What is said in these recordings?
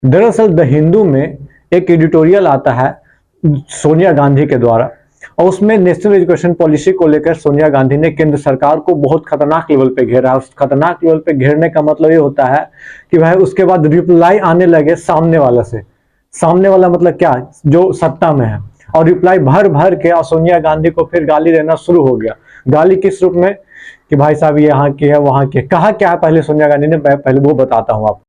दरअसल द हिंदू में एक एडिटोरियल आता है सोनिया गांधी के द्वारा, और उसमें नेशनल एजुकेशन पॉलिसी को लेकर सोनिया गांधी ने केंद्र सरकार को बहुत खतरनाक लेवल पे घेरा। उस खतरनाक लेवल पे घेरने का मतलब ये होता है कि भाई उसके बाद रिप्लाई आने लगे सामने वाला से। सामने वाला मतलब क्या, जो सत्ता में है, और रिप्लाई भर भर के, और सोनिया गांधी को फिर गाली देना शुरू हो गया। गाली किस रूप में कि भाई साहब यहाँ की है वहां की है। कहा क्या है पहले सोनिया गांधी ने, पहले वो बताता हूँ आपको।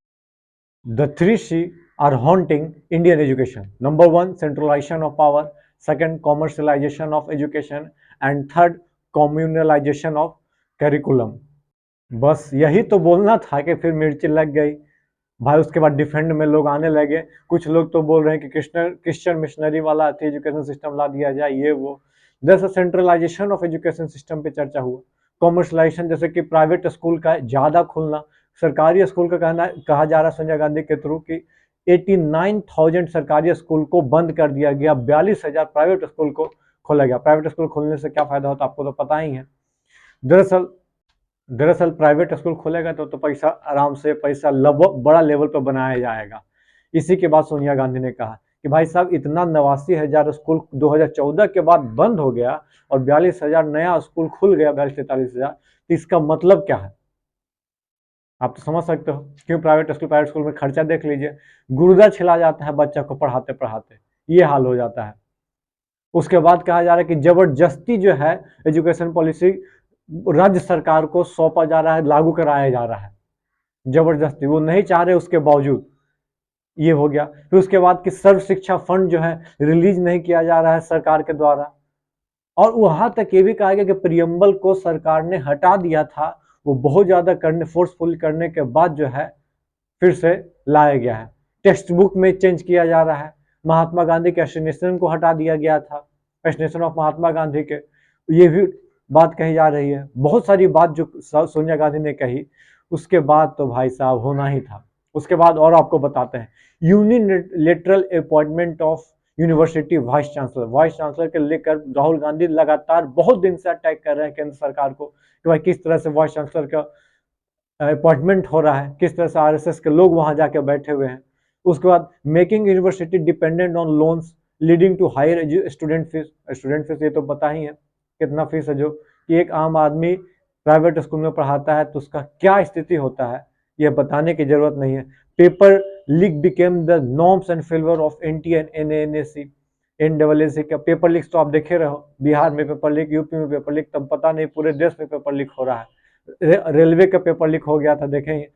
The three C are haunting Indian education. Number one, centralization of power. Second, commercialization of education. And third, communalization of curriculum. बस यही तो बोलना था कि फिर मिर्ची लग गई भाई। उसके बाद डिफेंड में लोग आने लगे। कुछ लोग तो बोल रहे हैं कि क्रिश्चियन मिशनरी वाला एजुकेशन सिस्टम ला दिया जाए, ये वो। जैसे सेंट्रलाइजेशन ऑफ एजुकेशन सिस्टम पे चर्चा हुआ। कॉमर्शलाइजेशन, जैसे कि प्राइवेट स्कूल का ज़्यादा खुलना। सरकारी स्कूल का कहा जा रहा है सोनिया गांधी के थ्रू कि 89,000 सरकारी स्कूल को बंद कर दिया गया, 42,000 प्राइवेट स्कूल को खोला गया। प्राइवेट स्कूल खोलने से क्या फायदा होता है आपको तो पता ही है। दरअसल दरअसल प्राइवेट स्कूल खोलेगा तो पैसा आराम से, पैसा बड़ा लेवल पर बनाया जाएगा। इसी के बाद सोनिया गांधी ने कहा कि भाई साहब, इतना 89,000 स्कूल 2014 के बाद बंद हो गया और 42,000 नया स्कूल खुल गया, 42-43,000, तो इसका मतलब क्या है? आप तो समझ सकते हो क्यों प्राइवेट स्कूल में खर्चा देख लीजिए। गुर्दा छिला जाता है बच्चा को पढ़ाते पढ़ाते, ये हाल हो जाता है। उसके बाद कहा जा रहा है कि जबरदस्ती जो है एजुकेशन पॉलिसी राज्य सरकार को सौंपा जा रहा है, लागू कराया जा रहा है जबरदस्ती। वो नहीं चाह रहे, उसके बावजूद ये हो गया। फिर उसके बाद कि सर्व शिक्षा फंड जो है रिलीज नहीं किया जा रहा है सरकार के द्वारा। और वहां तक ये भी कहा गया कि प्रियम्बल को सरकार ने हटा दिया था, वो बहुत ज्यादा करने, फोर्सफुल करने के बाद जो है फिर से लाया गया है। टेक्स्ट बुक में चेंज किया जा रहा है। महात्मा गांधी के एसोसिएशन को हटा दिया गया था, एसोसिएशन ऑफ महात्मा गांधी के, ये भी बात कही जा रही है। बहुत सारी बात जो सोनिया गांधी ने कही, उसके बाद तो भाई साहब होना ही था। उसके बाद और आपको बताते हैं, unilateral appointment of university vice chancellor के लेकर राहुल गांधी लगातार बहुत दिन से अटैक कर रहे हैं केंद्र सरकार को कि भाई किस तरह से वाइस चांसलर का अपॉइंटमेंट हो रहा है, किस तरह से आरएसएस के लोग वहां जाके बैठे हुए हैं। उसके बाद making university dependent on loans leading to higher student fees. Student fees ये तो पता ही है कितना फीस है, जो कि एक आम आदमी प्राइवेट स्कूल में पढ़ाता है तो उसका क्या स्थिति होता है यह बताने की जरूरत नहीं है। Paper leak became the norms and failure of NTA and NAC NWAC का पेपर लीक तो आप देखे रहो, बिहार में पेपर लीक, यूपी में पेपर लीक, तब पता नहीं पूरे देश में पेपर लीक हो रहा है। रेलवे का पेपर लीक हो गया था, देखें।